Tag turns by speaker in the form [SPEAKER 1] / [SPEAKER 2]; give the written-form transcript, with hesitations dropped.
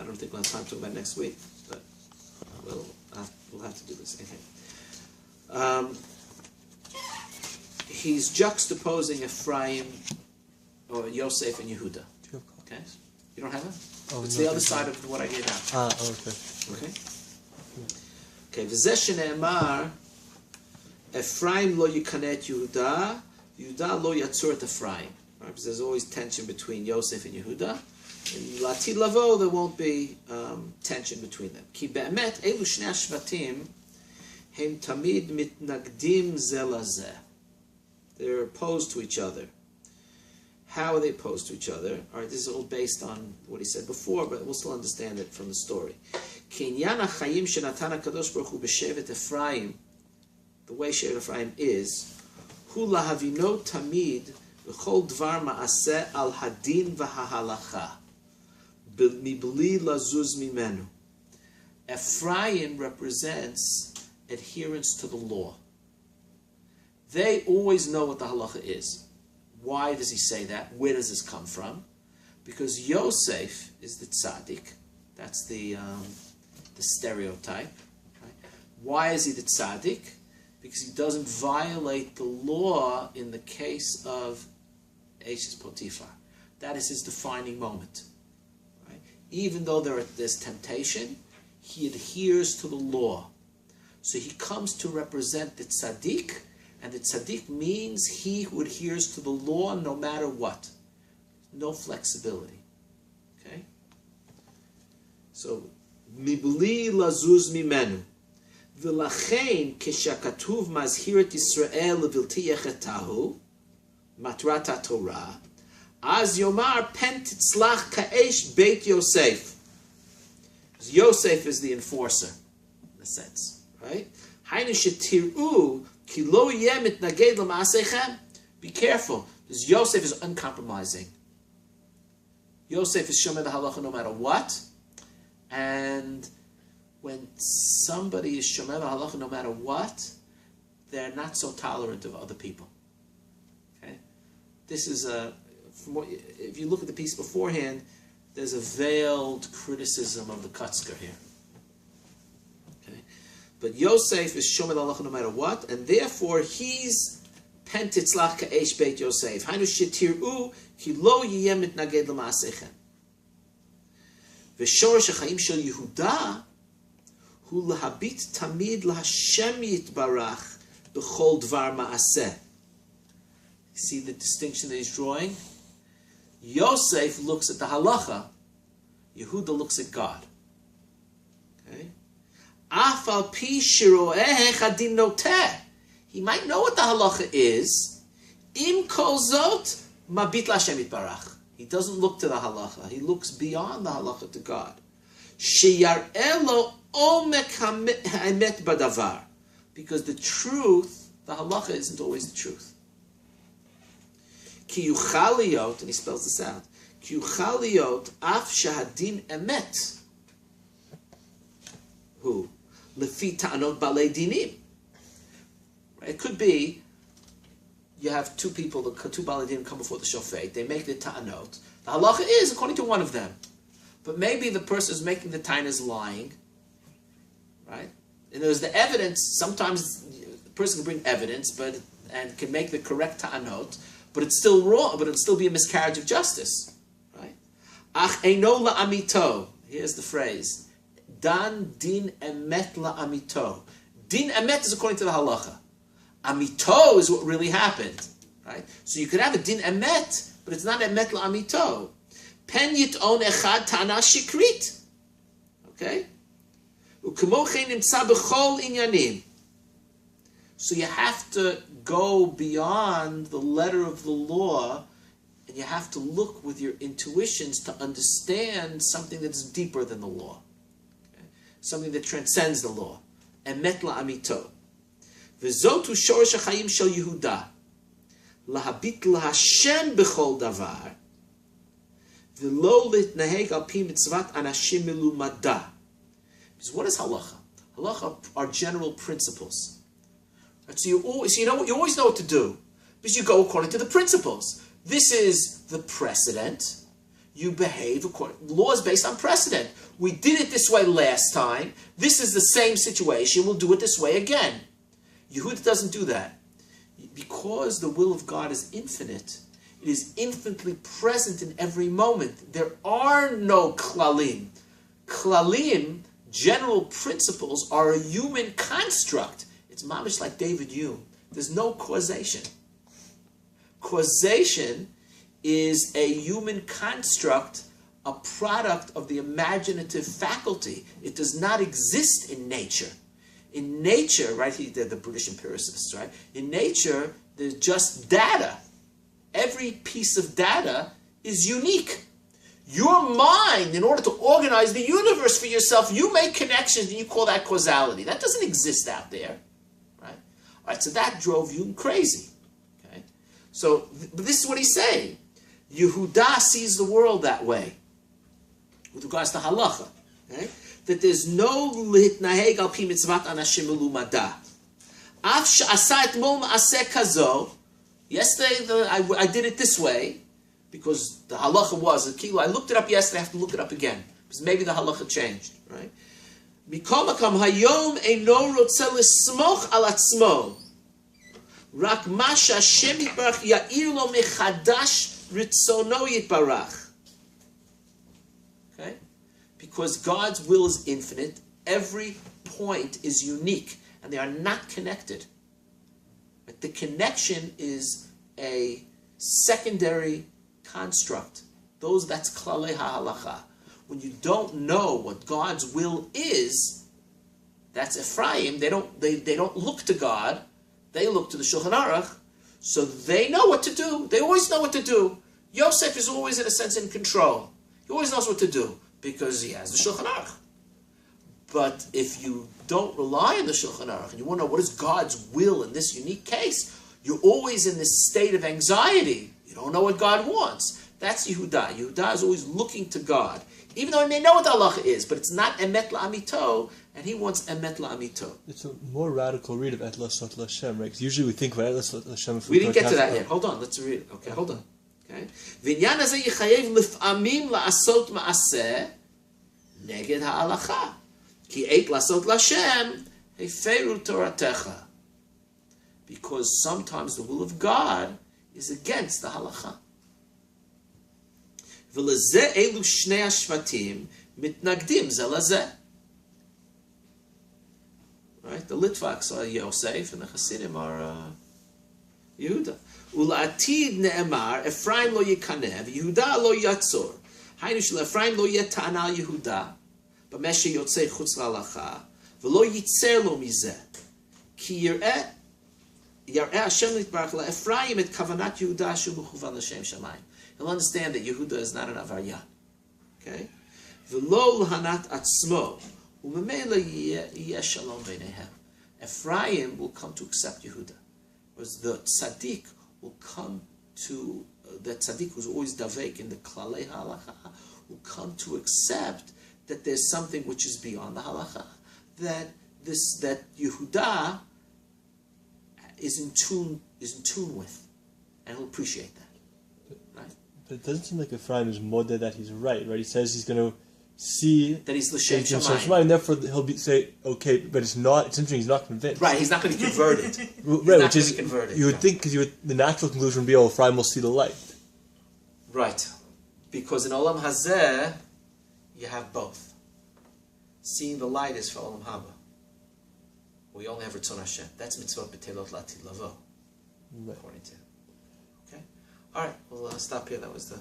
[SPEAKER 1] don't think we'll have time to talk about it next week, but we'll have to do this. Okay. He's juxtaposing Ephraim, or Yosef and Yehuda. Okay? You don't have it?
[SPEAKER 2] Oh,
[SPEAKER 1] it's the other side of what I gave out.
[SPEAKER 2] Okay.
[SPEAKER 1] Okay? Okay. V'zeh shene'emar, Ephraim lo yikanet Yehuda, Yehuda lo yatzur et Ephraim. Right? Because there's always tension between Yosef and Yehuda. In Latid Lavo, there won't be tension between them. Ki be'emet, elu shnei hashvatim, hem tamid mitnagdim ze lazeh. They're opposed to each other. How are they opposed to each other? All right, this is all based on what he said before, but we'll still understand it from the story. Kinyan ha'chayim shenatan HaKadosh Baruch Hu b'shevet Ephraim, the way Shevet Ephraim is, hu lahavino tamid v'chol dvar ma'aseh al hadin v'hahalacha mibli lazuz mimenu. Ephraim represents adherence to the law. They always know what the halacha is. Why does he say that? Where does this come from? Because Yosef is the tzaddik. That's the stereotype. Right? Why is he the tzaddik? Because he doesn't violate the law in the case of Eshes Potiphar. That is his defining moment. Right? Even though there's temptation, he adheres to the law. So he comes to represent the tzaddik, and the tzaddik means he who adheres to the law no matter what. No flexibility. Okay? So, mibli lazuz mimenu. V'lachein keshakatuv mazhiret Yisrael levilti yechetahu, matrat HaTorah, az yomar pen titzlach ka'esh beit Yosef. Yosef is the enforcer, in a sense. Right? Hainu shetir'u ki lo yeh mitnaged l'ma'asechem. Be careful, because Yosef is uncompromising. Yosef is shomer the halacha no matter what, and when somebody is shomer the halacha no matter what, they're not so tolerant of other people. Okay, this is if you look at the piece beforehand, there's a veiled criticism of the Kutzker here. Okay, but Yosef is shomer the halacha no matter what, and therefore he's pen titzlach ka'esh beit Yosef. Hainu shetir'u ki lo yiyeh mitnaged l'ma'asechem. V'shorosh ha'chaim shel Yehuda hu lahabit tamid l'Hashem yitbarach b'chol dvar ma'aseh. See the distinction that he's drawing? Yosef looks at the halacha, Yehuda looks at God. Okay? Af al pi shiro'eh chadin noteh. He might know what the halacha is. Im kol zot mabit l'Hashem yitbarach. He doesn't look to the halacha. He looks beyond the halacha to God. Sheyar'eh lo omek ha'emet badavar. Because the truth, the halacha isn't always the truth. Ki yuchal liot, and he spells this out. Ki yuchal liot af shehadin emet. Who? Lefi ta'anot balei dinim. It could be you have two people, the two baladim come before the shofet. They make the ta'anot. The halacha is according to one of them, but maybe the person who's making the ta'anah is lying, right? And there's the evidence. Sometimes the person can bring evidence, and can make the correct ta'anot, but it's still wrong. But it'll still be a miscarriage of justice, right? Ach eino la'amito. Here's the phrase: Dan din emet la'amito. Din emet is according to the halacha. Amito is what really happened, right? So you could have a din emet, but it's not emet la'amito. Pen yit'on echad ta'ana shikrit. Okay? U'kemo chen nimtza b'chol inyanim. So you have to go beyond the letter of the law, and you have to look with your intuitions to understand something that's deeper than the law. Okay? Something that transcends the law. Emet la'amito. V'zotu shorosh ha'chaim shel Yehuda, lahabit l'Hashem b'chol davar, v'lo litnaheg al pi mitzvat anashim milumada. Because what is halacha? Halacha are general principles. Right? So you always know what to do, because you go according to the principles. This is the precedent. you behave according. Law is based on precedent. We did it this way last time. This is the same situation. We'll do it this way again. Yehuda doesn't do that. Because the will of God is infinite, it is infinitely present in every moment. There are no klalim. Klalim, general principles, are a human construct. It's mamish like David Hume. There's no causation. Causation is a human construct, a product of the imaginative faculty. It does not exist in nature. In nature, right, they're the British empiricists, right? In nature, there's just data. Every piece of data is unique. Your mind, in order to organize the universe for yourself, you make connections and you call that causality. That doesn't exist out there, right? All right, so that drove you crazy, okay? So, but this is what he's saying. Yehuda sees the world that way, with regards to halacha, okay? That there's no litnaheg al pi mitzvat anashim ulumada. Af she'asa etmol ma'aseh kazo. Yesterday I did it this way, because the halacha was, I looked it up yesterday, I have to look it up again, because maybe the halacha changed, right? Mikol makam hayom eino rotze lismoch al atzmo. Rak ma she'Hashem yitbarach ya'ir lo mechadash ritzono yitbarach. Okay? Because God's will is infinite, every point is unique, and they are not connected. But the connection is a secondary construct. That's klalei ha'halacha. When you don't know what God's will is, that's Ephraim. They don't look to God. They look to the Shulchan Aruch. So they know what to do. They always know what to do. Yosef is always, in a sense, in control. He always knows what to do, because he has the Shulchan Aruch. But if you don't rely on the Shulchan Aruch and you want to know what is God's will in this unique case, you're always in this state of anxiety. You don't know what God wants. That's Yehuda. Yehuda is always looking to God, even though he may know what the halacha is, but it's not emet la'amito, and he wants emet la'amito.
[SPEAKER 2] It's a more radical read of et lasot l'Hashem, right? Because usually we think about et lasot l'Hashem.
[SPEAKER 1] We didn't get to that yet. Hold on, let's read it. Okay, hold on. Okay. V'inyan hazeh yichayev lif'amim la'asot ma'aseh neged ha'alacha. Ki eit lasot l'Hashem heferu toratecha. Because sometimes the will of God is against the halacha. V'lezeh elu shnei hashvatim mitnagdim zeh lezeh. Right? The Litvaks are Yosef and the Hasidim are Yehuda. Ula'atid ne'emar, Efraim lo yikanev, Yehuda lo yatzor. Hainu shel Efraim lo yeta'ana al Yehuda, b'meshe yotzei chutz la'alacha, v'lo yitzer lo mizeh. Ki yar'eh Hashem litbarach la'Efraim et kavanat Yehuda shu mechuvan l'shem shamayim. He'll understand that Yehuda is not an avaryan. Okay? V'lo l'hanat atzmo. Ephraim will come to accept Yehuda, whereas the tzaddik will come to, the tzaddik who's always davek in the klalei halacha, will come to accept that there's something which is beyond the halacha, that Yehuda is in tune with, and he'll appreciate that. Right?
[SPEAKER 2] But it doesn't seem like Ephraim is modeh that he's right. He says he's going to see
[SPEAKER 1] that he's l'shem shamayim,
[SPEAKER 2] and therefore he'll say okay, but it's not. It's interesting. He's not convinced.
[SPEAKER 1] Right, he's not going to be converted.
[SPEAKER 2] Right, which is converted. You would think, because the natural conclusion would be, oh, Ephraim will see the light.
[SPEAKER 1] Right, because in Olam Hazeh you have both. Seeing the light is for Olam Haba. We only have Ritzon Hashem. That's mitzvot b'telot la'atid lavo. According to. Okay, all right. We'll stop here. That was the.